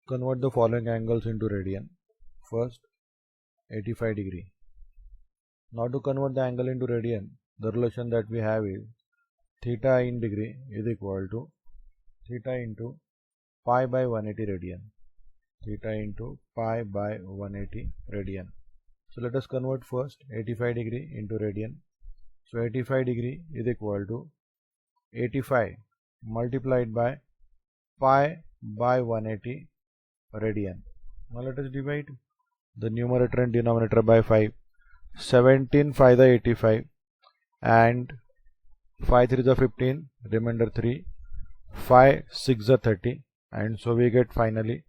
convert the following angles into radian. First, 85 degree. Now to convert the angle into radian, the relation that we have is theta in degree is equal to theta into pi by 180 radian. Theta into pi by 180 radian. So let us convert first 85 degree into radian. So 85 degree is equal to 85 multiplied by pi by 180 radian. Now let us divide the numerator and denominator by 5. 17 5 the 85 and 5 3 the 15, remainder 3, 5 6 the 30, and so we get finally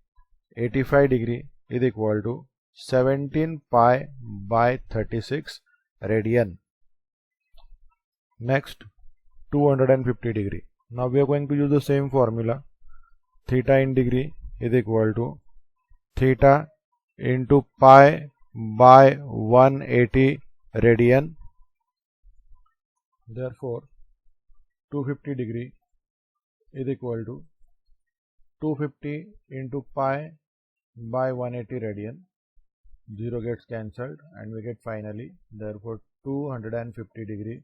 85 degree is equal to 17 pi by 36 radian. Next, 250 degree. Now we are going to use the same formula. Theta in degree is equal to theta into pi by 180 radian. Therefore, 250 degree is equal to 250 into pi by 180 radian. 0 gets cancelled and we get finally, therefore 250 degree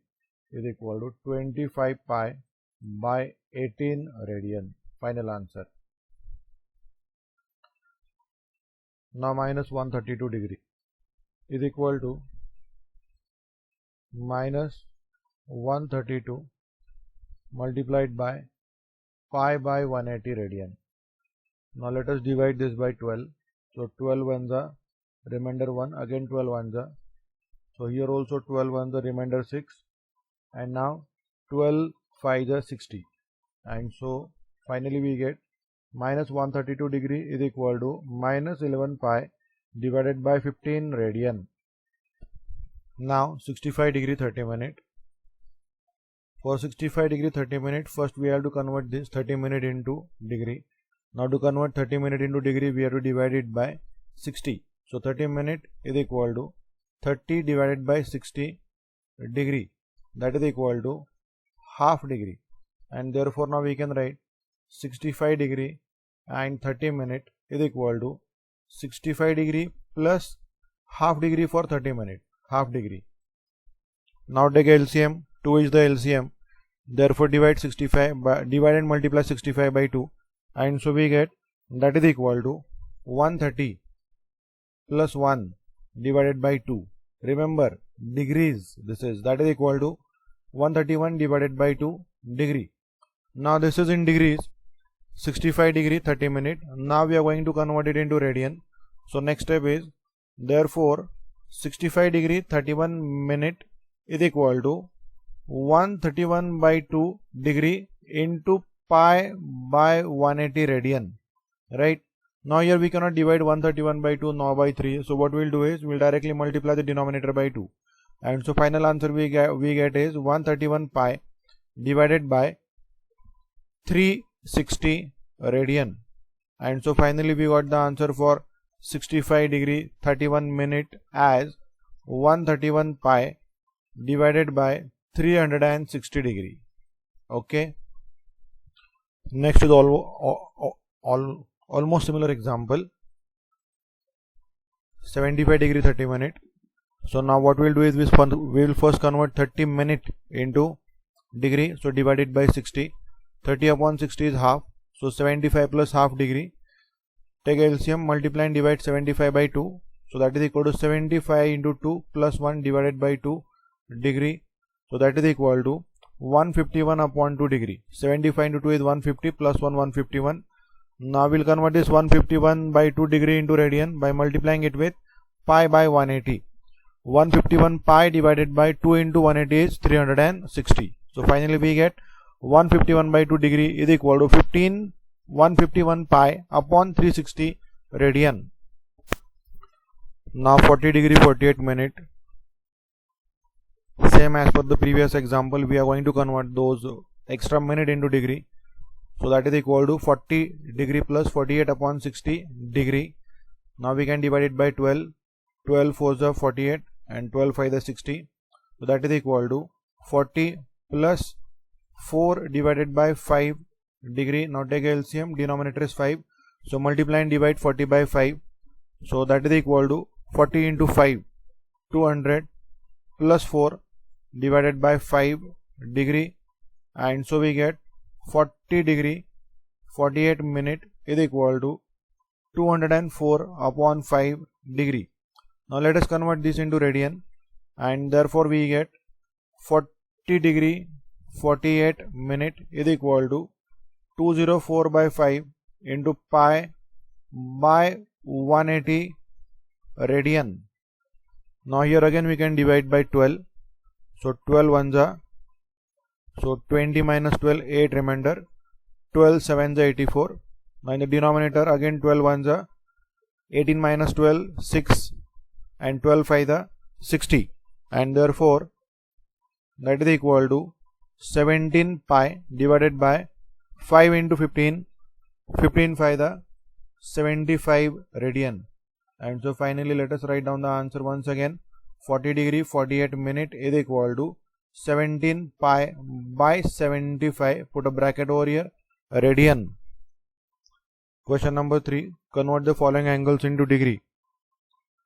is equal to 25 pi by 18 radian. Final answer. Now minus 132 degree is equal to minus 132 multiplied by pi by 180 radian. Now let us divide this by 12. So 12 ones are remainder 1, again 12 ones are. So here also 12 ones are remainder 6, and now 12 5 are 60, and so finally we get minus 132 degree is equal to minus 11 pi divided by 15 radian. Now 65 degree 30 minute. For 65 degree 30 minute, first we have to convert this 30 minute into degree. Now to convert 30 minute into degree, we have to divide it by 60. So 30 minute is equal to 30 divided by 60 degree, that is equal to half degree, and therefore now we can write 65 degree and 30 minute is equal to 65 degree plus half degree for 30 minute, half degree. Now take LCM. 2 is the LCM, therefore divide and multiply 65 by 2, and so we get that is equal to 130 plus 1 divided by 2. Remember degrees, this is, that is equal to 131 divided by 2 degree. Now this is in degrees. 65 degree 30 minute. Now we are going to convert it into radian. So next step is, therefore 65 degree 31 minute is equal to 131 by 2 degree into pi by 180 radian, right? Now here we cannot divide 131 by 2 nor by 3, so what we will do is we will directly multiply the denominator by 2, and so final answer we get is 131 pi divided by 360 radian, and so finally we got the answer for 65 degree 31 minute as 131 pi divided by 360 degree. Okay. Next is almost similar example. 75 degree 30 minute. So now what we will do is we will first convert 30 minute into degree. So divide it by 60. 30 upon 60 is half. So 75 plus half degree. Take LCM, multiply and divide 75 by 2. So that is equal to 75 into 2 plus 1 divided by 2 degree. So that is equal to 151 upon 2 degree. 75 into 2 is 150 plus 1 151. Now we will convert this 151 by 2 degree into radian by multiplying it with pi by 180. 151 pi divided by 2 into 180 is 360. So finally we get 151 by 2 degree is equal to 151 pi upon 360 radian. Now 40 degree 48 minute. Same as per the previous example, we are going to convert those extra minute into degree. So that is equal to 40 degree plus 48 upon 60 degree. Now we can divide it by 12. 12 4s are 48 and 12 5 is 60. So that is equal to 40 plus 4 divided by 5 degree. Now take LCM, denominator is 5. So multiply and divide 40 by 5. So that is equal to 40 into 5, 200 plus 4 divided by 5 degree, and so we get 40 degree 48 minute is equal to 204 upon 5 degree. Now let us convert this into radian, and therefore we get 40 degree 48 minute is equal to 204 by 5 into pi by 180 radian. Now here again we can divide by 12. So 12 ones are, so 20 minus 12, 8 remainder, 12 sevens are 84. Now in the denominator again 12 ones are, 18 minus 12, 6, and 12 5 are 60, and therefore that is equal to 17 pi divided by 5 into 15, 15 5 are 75 radian. And so finally let us write down the answer once again. 40 degree 48 minute is equal to 17 pi by 75, put a bracket over here, radian. Question number 3, convert the following angles into degree.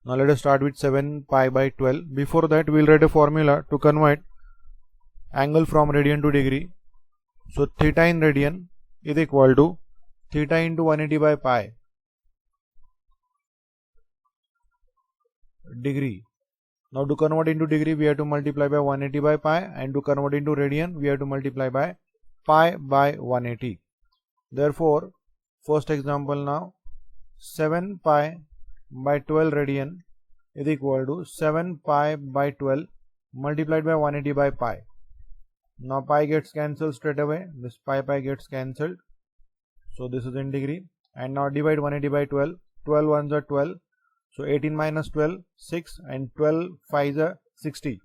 Now let us start with 7 pi by 12. Before that we will write a formula to convert angle from radian to degree. So theta in radian is equal to theta into 180 by pi degree. Now to convert into degree we have to multiply by 180 by pi, and to convert into radian we have to multiply by pi by 180. Therefore first example now, 7 pi by 12 radian is equal to 7 pi by 12 multiplied by 180 by pi. Now pi gets cancelled straight away, this pi gets cancelled, so this is in degree. And now divide 180 by 12, 12 ones are 12, so 18 minus 12, 6, and 12 5s are 60,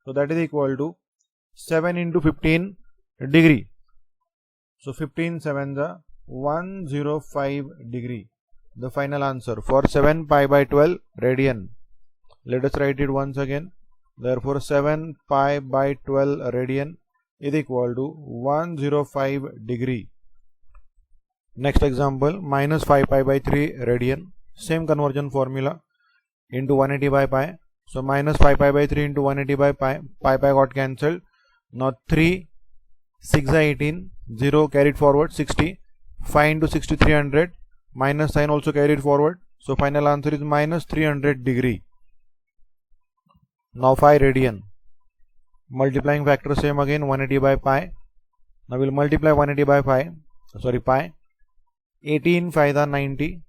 so that is equal to 7 into 15 degree. So 15 sevens are 105 degree. The final answer for 7 pi by 12 radian. Let us write it once again. Therefore 7 pi by 12 radian is equal to 105 degree. Next example, minus 5 pi by 3 radian. Same conversion formula into 180 by pi. So minus 5 pi by 3 into 180 by pi. Pi got cancelled. Now 3, 6 are 18, 0 carried forward, 60. 5 into 60, 300. Minus sign also carried forward. So final answer is minus 300 degree. Now 5 radian. Multiplying factor same again, 180 by pi. Now we will multiply 180 by pi. 18 5 are 90,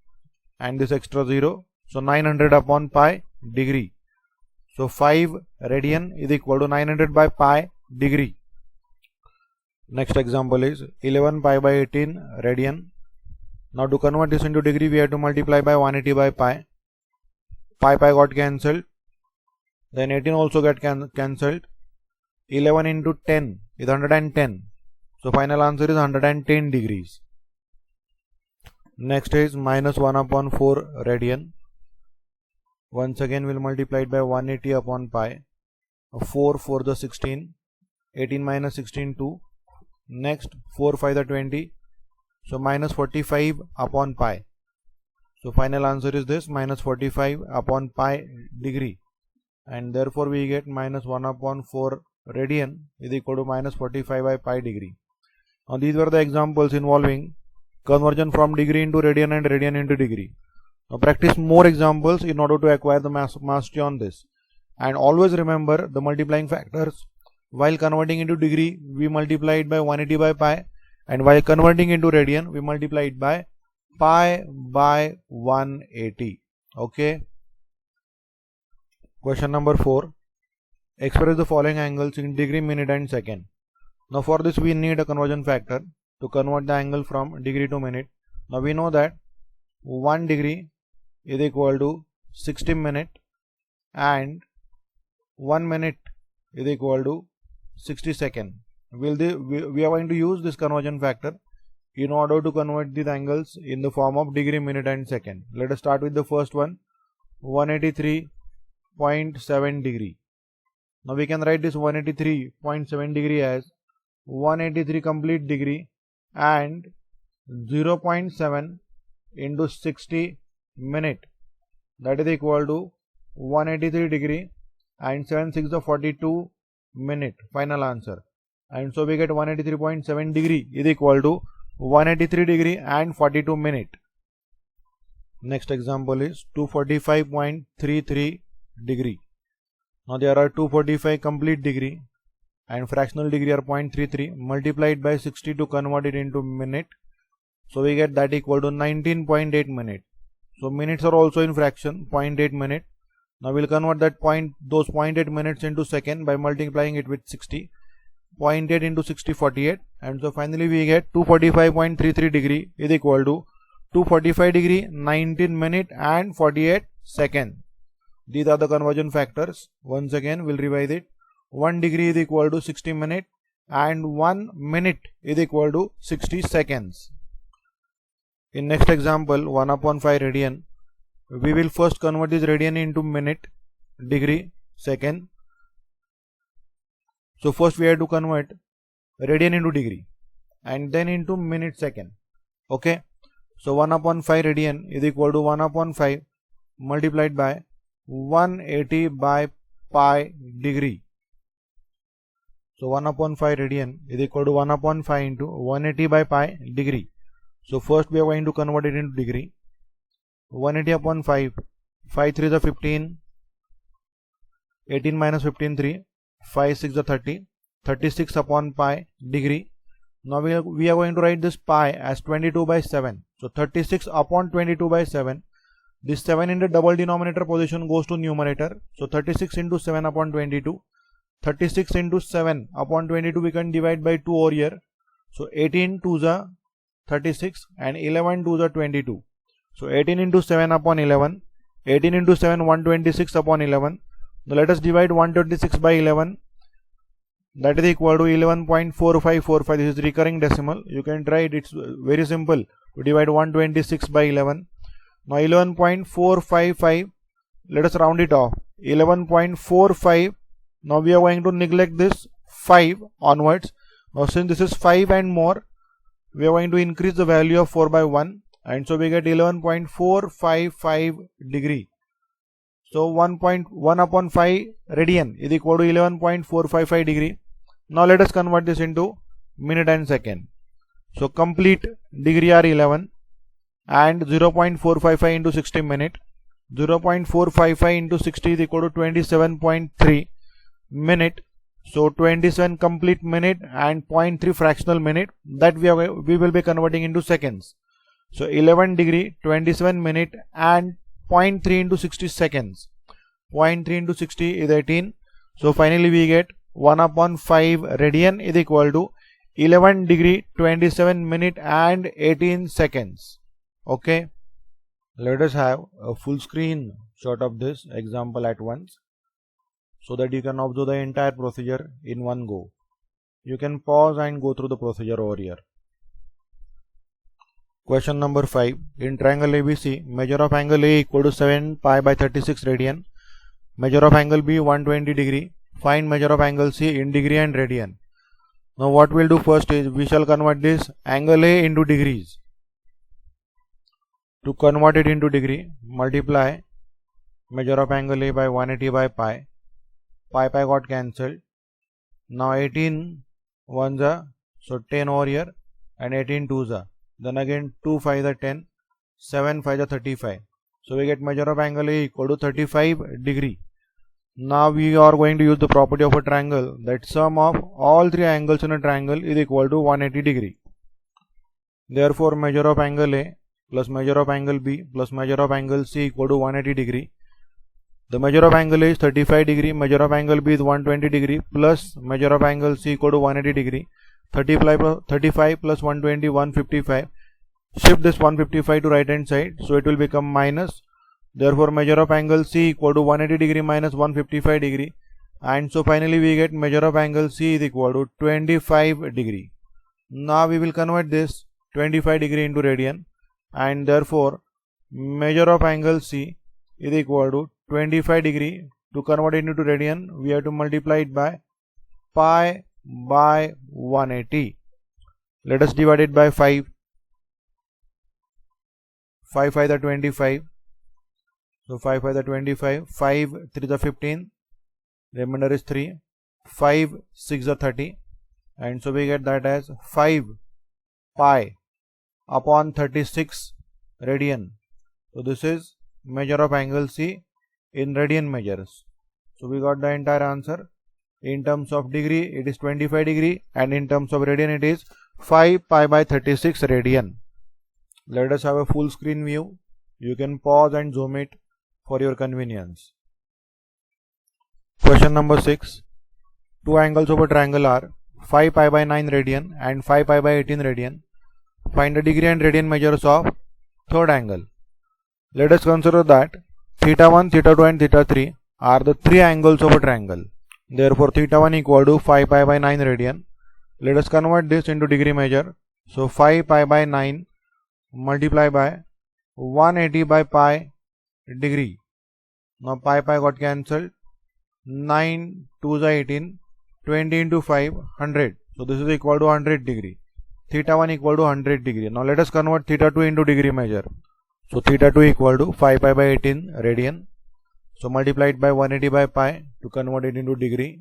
and this extra 0. So 900 upon pi degree. So 5 radian is equal to 900 by pi degree. Next example is 11 pi by 18 radian. Now to convert this into degree we have to multiply by 180 by pi. Pi got cancelled. Then 18 also got cancelled. 11 into 10 is 110. So final answer is 110 degrees. Next is minus 1 upon 4 radian. Once again we will multiply it by 180 upon pi. 4 4 the 16. 18 minus 16 2. Next 4 5 the 20. So minus 45 upon pi. So final answer is this, minus 45 upon pi degree. And therefore we get minus 1 upon 4 radian is equal to minus 45 by pi degree. Now these were the examples involving conversion from degree into radian and radian into degree. Now practice more examples in order to acquire the mastery on this. And always remember the multiplying factors. While converting into degree, we multiply it by 180 by pi, and while converting into radian, we multiply it by pi by 180. Okay. Question number 4. Express the following angles in degree, minute and second. Now for this we need a conversion factor to convert the angle from degree to minute. Now we know that 1 degree is equal to 60 minutes and 1 minute is equal to 60 seconds. We are going to use this conversion factor in order to convert these angles in the form of degree, minute and second. Let us start with the first one, 183.7 degree. Now we can write this 183.7 degree as 183 complete degree and 0.7 into 60 minute, that is equal to 183 degree, and 7 6 the 42 minute, final answer. And so we get 183.7 degree is equal to 183 degree and 42 minute. Next example is 245.33 degree. Now there are 245 complete degree and fractional degree are 0.33, multiplied by 60 to convert it into minute. So we get that equal to 19.8 minute. So minutes are also in fraction, 0.8 minute. Now we'll convert those 0.8 minutes into second by multiplying it with 60. 0.8 into 60, 48, and so finally we get 245.33 degree is equal to 245 degree, 19 minute and 48 seconds. These are the conversion factors. Once again we'll revise it. 1 degree is equal to 60 minute and 1 minute is equal to 60 seconds. In next example, 1 upon 5 radian, we will first convert this radian into minute, degree, second. So first we have to convert radian into degree and then into minute, second. Okay. So 1 upon 5 radian is equal to 1 upon 5 multiplied by 180 by pi degree. So 1 upon 5 radian is equal to 1 upon 5 into 180 by pi degree. So first we are going to convert it into degree. 180 upon 5, 5 3 is 15, 18 minus 15 3, 5 6 is 30, 36 upon pi degree. Now we are going to write this pi as 22 by 7. So 36 upon 22 by 7. This 7 in the double denominator position goes to numerator. So 36 into 7 upon 22. 36 into 7 upon 22 we can divide by 2 over here. So 18 2 is 36 and 11 2 is 22. So 18 into 7 upon 11. 18 into 7 126 upon 11. Now let us divide 126 by 11. That is equal to 11.4545. This is recurring decimal. You can try it. It's very simple to divide 126 by 11. Now 11.455. Let us round it off. 11.45. Now we are going to neglect this 5 onwards. Now since this is 5 and more, we are going to increase the value of 4 by 1. And so we get 11.455 degree. So 1 upon 5 radian is equal to 11.455 degree. Now let us convert this into minute and second. So complete degree are 11 and 0.455 into 60 minute. 0.455 into 60 is equal to 27.3 minute. So 27 complete minute and 0.3 fractional minute, that we will be converting into seconds. So 11 degree, 27 minute and 0.3 into 60 seconds. 0.3 into 60 is 18. So finally we get 1 upon 5 radian is equal to 11 degree, 27 minute and 18 seconds. Okay. Let us have a full screen shot of this example at once, so that you can observe the entire procedure in one go. You can pause and go through the procedure over here. Question number 5. In triangle ABC, measure of angle A equal to 7 pi by 36 radian. Measure of angle B 120 degree. Find measure of angle C in degree and radian. Now what we'll do first is we shall convert this angle A into degrees. To convert it into degree, multiply measure of angle A by 180 by pi. Pi got cancelled. Now 18 ones are, so 10 over here, and 18 twos are. Then again 2 5 are 10, 7 5 are 35. So we get measure of angle A equal to 35 degree. Now we are going to use the property of a triangle, that sum of all three angles in a triangle is equal to 180 degree. Therefore measure of angle A plus measure of angle B plus measure of angle C equal to 180 degree. The measure of angle A is 35 degree, measure of angle B is 120 degree, plus measure of angle C equal to 180 degree. 35 plus 120, 155. Shift this 155 to right hand side, so it will become minus. Therefore measure of angle C equal to 180 degree minus 155 degree. And so finally we get measure of angle C is equal to 25 degree. Now we will convert this 25 degree into radian, and therefore measure of angle C is equal to 25 degree. To convert it into radian, we have to multiply it by pi by 180. Let us divide it by 5. 5 5 the 25. So 5 5 the 25. 5 3 the 15. Remainder is 3. 5 6 the 30. And so we get that as 5 pi upon 36 radian. So this is measure of angle C in radian measures. So we got the entire answer. In terms of degree it is 25 degree, and in terms of radian it is 5 pi by 36 radian. Let us have a full screen view. You can pause and zoom it for your convenience. Question number 6. Two angles of a triangle are 5 pi by 9 radian and 5 pi by 18 radian. Find the degree and radian measures of third angle. Let us consider that theta 1, theta 2 and theta 3 are the three angles of a triangle. Therefore theta 1 equal to 5 pi by 9 radian. Let us convert this into degree measure. So 5 pi by 9 multiply by 180 by pi degree. Now pi got cancelled. 9 2 is 18. 20 into 5 100. So this is equal to 100 degree. Theta 1 equal to 100 degree. Now let us convert theta 2 into degree measure. So theta 2 equal to 5 pi by 18 radian. So multiplied by 180 by pi to convert it into degree.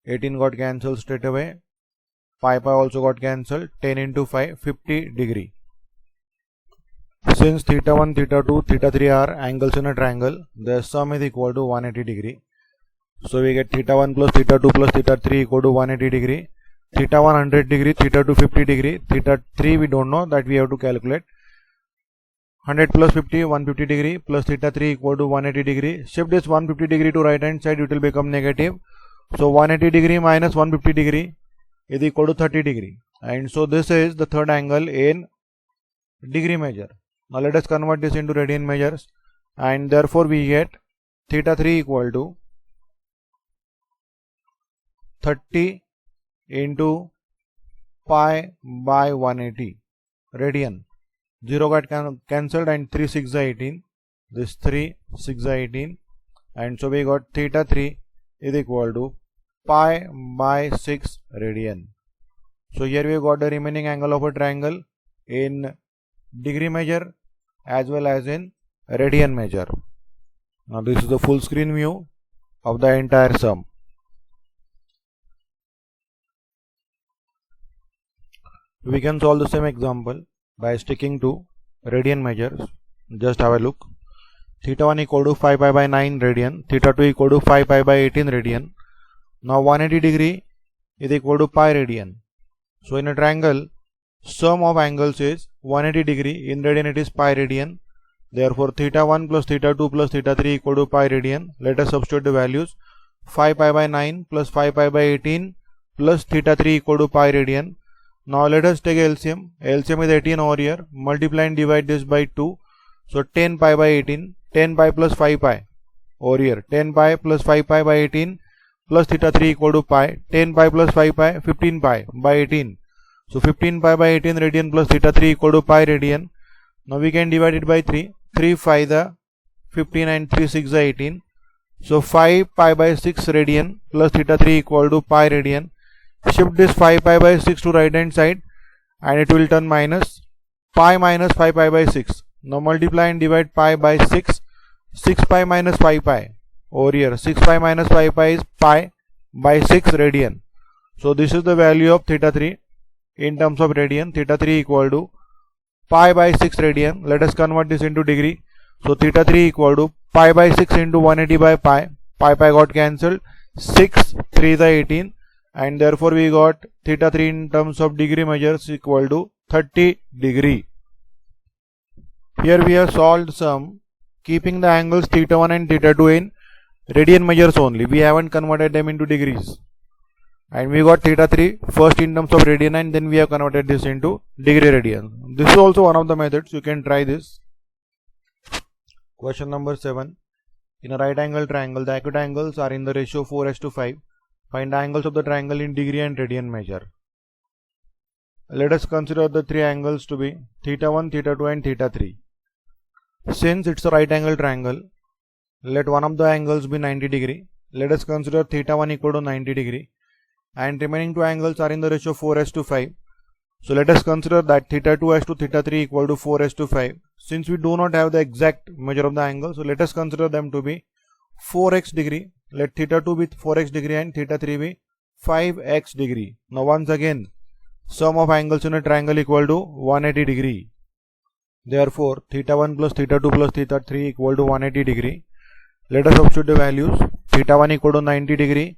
18 got cancelled straight away. Pi also got cancelled. 10 into 5 50 degree. Since theta 1, theta 2, theta 3 are angles in a triangle, their sum is equal to 180 degree. So we get theta 1 plus theta 2 plus theta 3 equal to 180 degree. Theta 1 100 degree, theta 2 50 degree, theta 3 we don't know, that we have to calculate. 100 plus 50 150 degree plus theta 3 equal to 180 degree. Shift this 150 degree to right hand side, it will become negative. So 180 degree minus 150 degree is equal to 30 degree. And so this is the third angle in degree measure. Now let us convert this into radian measures, and therefore we get theta 3 equal to 30 into pi by 180 radian. 0 got cancelled and 3 6 is 18. This 3 6 is 18, and so we got theta 3 is equal to pi by 6 radian. So here we got the remaining angle of a triangle in degree measure as well as in radian measure. Now this is the full screen view of the entire sum. We can solve the same example by sticking to radian measures. Just have a look. Theta 1 equal to 5 pi by 9 radian. Theta 2 equal to 5 pi by 18 radian. Now 180 degree is equal to pi radian. So in a triangle, sum of angles is 180 degree. In radian it is pi radian. Therefore theta 1 plus theta 2 plus theta 3 equal to pi radian. Let us substitute the values. 5 pi by 9 plus 5 pi by 18 plus theta 3 equal to pi radian. Now let us take LCM. LCM is 18 over here. Multiply and divide this by 2. So 10 pi by 18. 10 pi plus 5 pi over here. 10 pi plus 5 pi by 18 plus theta 3 equal to pi. 10 pi plus 5 pi, 15 pi by 18. So 15 pi by 18 radian plus theta 3 equal to pi radian. Now we can divide it by 3. 3 5 the 15 and 3 6 the 18. So 5 pi by 6 radian plus theta 3 equal to pi radian. Shift this 5 pi by 6 to right hand side and it will turn minus. Pi minus 5 pi by 6. Now multiply and divide pi by 6. 6 pi minus 5 pi over here. 6 pi minus 5 pi is pi by 6 radian. So this is the value of theta 3 in terms of radian. Theta 3 equal to pi by 6 radian. Let us convert this into degree. So theta 3 equal to pi by 6 into 180 by pi. Pi got cancelled. 6 3 is 18. And therefore we got theta 3 in terms of degree measures equal to 30 degree. Here we have solved some keeping the angles theta 1 and theta 2 in radian measures only. We haven't converted them into degrees. And we got theta 3 first in terms of radian, and then we have converted this into degree radian. This is also one of the methods. You can try this. Question number 7. In a right angle triangle, the acute angles are in the ratio 4:5. Find the angles of the triangle in degree and radian measure. Let us consider the three angles to be theta 1, theta 2 and theta 3. Since it's a right angle triangle, let one of the angles be 90 degree. Let us consider theta 1 equal to 90 degree. And remaining two angles are in the ratio 4:5. So let us consider that theta 2 to theta 3 equal to 4:5. since we do not have the exact measure of the angle, so let us consider them to be 4x degree. Let theta 2 be 4x degree and theta 3 be 5x degree. Now once again, sum of angles in a triangle equal to 180 degree. Therefore, theta 1 plus theta 2 plus theta 3 equal to 180 degree. Let us substitute the values. Theta 1 equal to 90 degree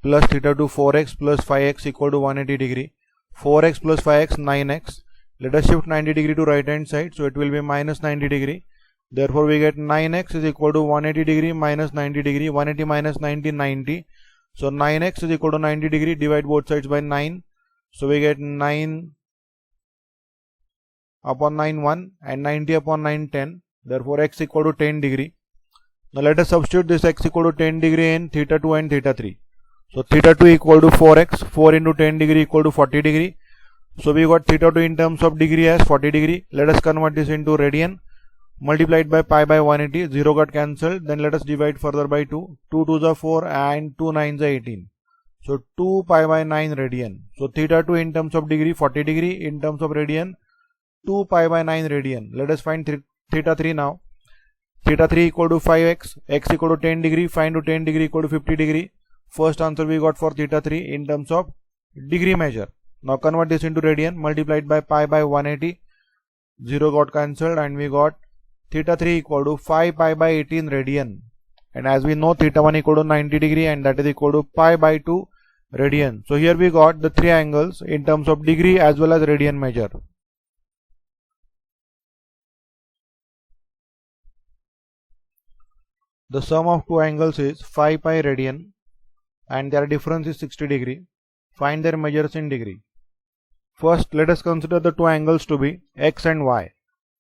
plus theta 2 4x plus 5x equal to 180 degree. 4x plus 5x 9x. Let us shift 90 degree to right hand side, so it will be minus 90 degree. Therefore, we get 9x is equal to 180 degree minus 90 degree. 180 minus 90, 90. So 9x is equal to 90 degree. Divide both sides by 9. So we get 9 upon 9 1 and 90 upon 9 10. Therefore, x equal to 10 degree. Now let us substitute this x equal to 10 degree in theta 2 and theta 3. So theta 2 equal to 4x. 4 into 10 degree equal to 40 degree. So we got theta 2 in terms of degree as 40 degree. Let us convert this into radian. Multiplied by pi by 180. 0 got cancelled. Then let us divide further by 2. 2 2s are 4 and 2 9s are 18. So 2 pi by 9 radian. So theta 2 in terms of degree 40 degree. In terms of radian 2 pi by 9 radian. Let us find theta 3 now. Theta 3 equal to 5x. X equal to 10 degree. Find to 10 degree equal to 50 degree. First answer we got for theta 3 in terms of degree measure. Now convert this into radian. Multiplied by pi by 180. 0 got cancelled and we got theta 3 equal to 5 pi by 18 radian. And as we know, theta 1 equal to 90 degree and that is equal to pi by 2 radian. So here we got the three angles in terms of degree as well as radian measure. The sum of two angles is 5 pi radian and their difference is 60 degree. Find their measures in degree. First, let us consider the two angles to be x and y.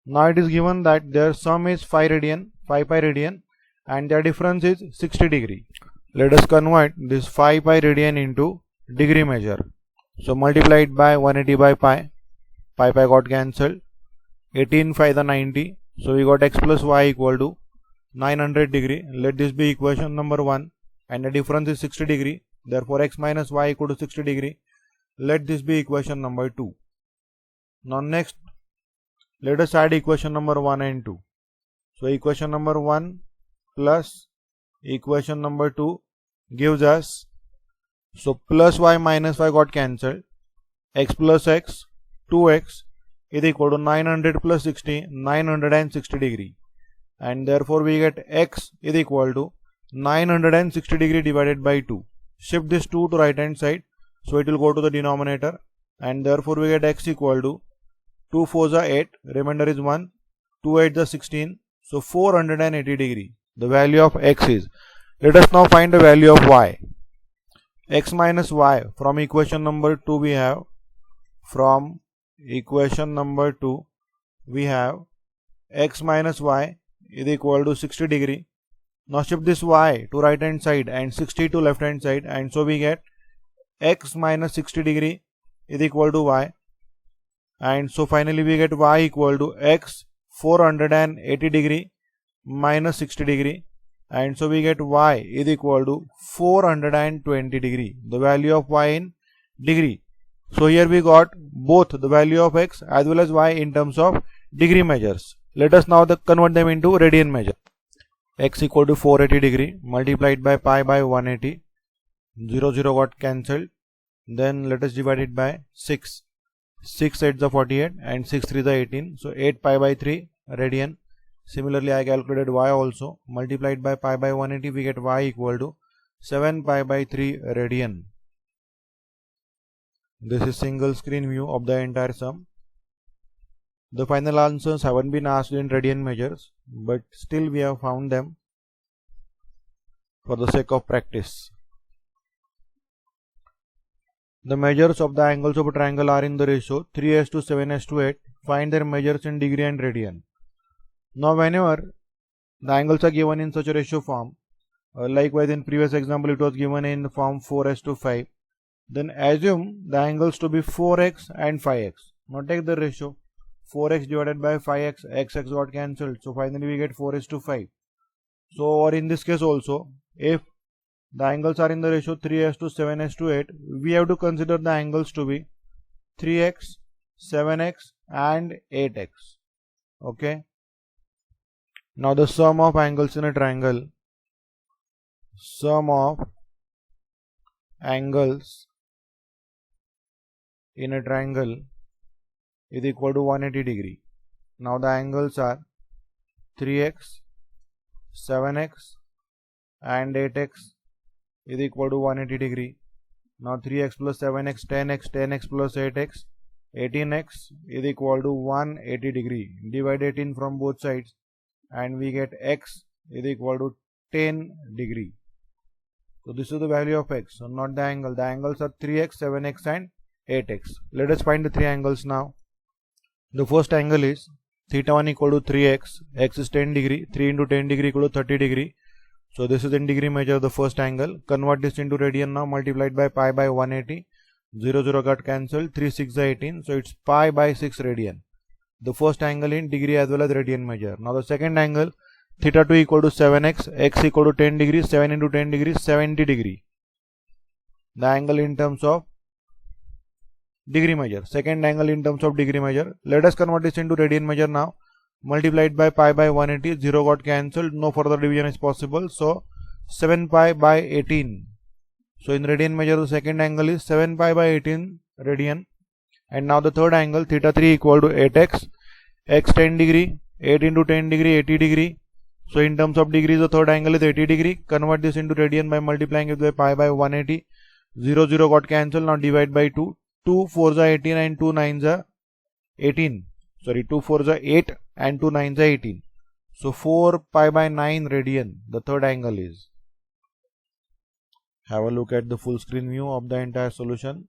Now it is given that their sum is 5 pi radian and their difference is 60 degree. Let us convert this 5 pi radian into degree measure. So multiplied by 180 by pi. Pi got cancelled. 18 5 the 90. So we got x plus y equal to 900 degree. Let this be equation number 1 and the difference is 60 degree. Therefore x minus y equal to 60 degree. Let this be equation number 2. Now next, let us add equation number 1 and 2. So equation number 1 plus equation number 2 gives us, so plus y minus y got cancelled. X plus x, 2x is equal to 900 plus 60, 960 degree. And therefore we get x is equal to 960 degree divided by 2. Shift this 2 to right hand side, so it will go to the denominator and therefore we get x equal to 2 4s are 8, remainder is 1, 2 8s are 16, so 480 degree. The value of x is. Let us now find the value of y. X minus y, from equation number 2 we have, x minus y is equal to 60 degree. Now shift this y to right hand side and 60 to left hand side and so we get x minus 60 degree is equal to y. And so finally we get y equal to x 480 degree minus 60 degree and so we get y is equal to 420 degree. The value of y in degree. So here we got both the value of x as well as y in terms of degree measures. Let us now convert them into radian measure. X equal to 480 degree multiplied by pi by 180. 0 0 got cancelled. Then let us divide it by 6. 6 8s are 48 and 6 3s are 18. So 8 pi by 3 radian. Similarly I calculated y also. Multiplied by pi by 180 we get y equal to 7 pi by 3 radian. This is single screen view of the entire sum. The final answers haven't been asked in radian measures, but still we have found them for the sake of practice. The measures of the angles of a triangle are in the ratio 3:7:8. Find their measures in degree and radian. Now whenever the angles are given in such a ratio form, likewise in previous example it was given in form 4:5, then assume the angles to be 4x and 5x. Now take the ratio 4x divided by 5x, x got cancelled, so finally we get 4:5. So or in this case also, if the angles are in the ratio 3:7:8, we have to consider the angles to be 3x, 7x and 8x. Okay, Now the sum of angles in a triangle, sum of angles in a triangle is equal to 180 degree. Now the angles are 3x, 7x and 8x is equal to 180 degree. Now 3x plus 7x, 10x, 10x plus 8x, 18x is equal to 180 degree. Divide 18 from both sides and we get x is equal to 10 degree. So this is the value of x, so not the angle. The angles are 3x, 7x and 8x. Let us find the three angles now. The first angle is theta 1 equal to 3x, x is 10 degree, 3 into 10 degree equal to 30 degree. So this is in degree measure of the first angle. Convert this into radian now, multiplied by pi by 180. 0, 0 got cancelled, 3, 6 is 18. So it's pi by 6 radian. The first angle in degree as well as radian measure. Now the second angle, theta 2 equal to 7x, x equal to 10 degree, 7 into 10 degree, 70 degree. The angle in terms of degree measure. Second angle in terms of degree measure. Let us convert this into radian measure now. Multiplied by pi by 180, 0 got cancelled, no further division is possible. So 7 pi by 18. So in radian measure the second angle is 7 pi by 18 radian. And now the third angle, theta 3 equal to 8x, x 10 degree, 8 into 10 degree, 80 degree. So in terms of degrees the third angle is 80 degree. Convert this into radian by multiplying it by pi by 180. 0, 0 got cancelled, now divide by 2. 2 4s are 18 and 2 9s are 18. Sorry, 2 4s are 8 and 2 9s are 18. So 4 pi by 9 radian the third angle is. Have a look at the full screen view of the entire solution.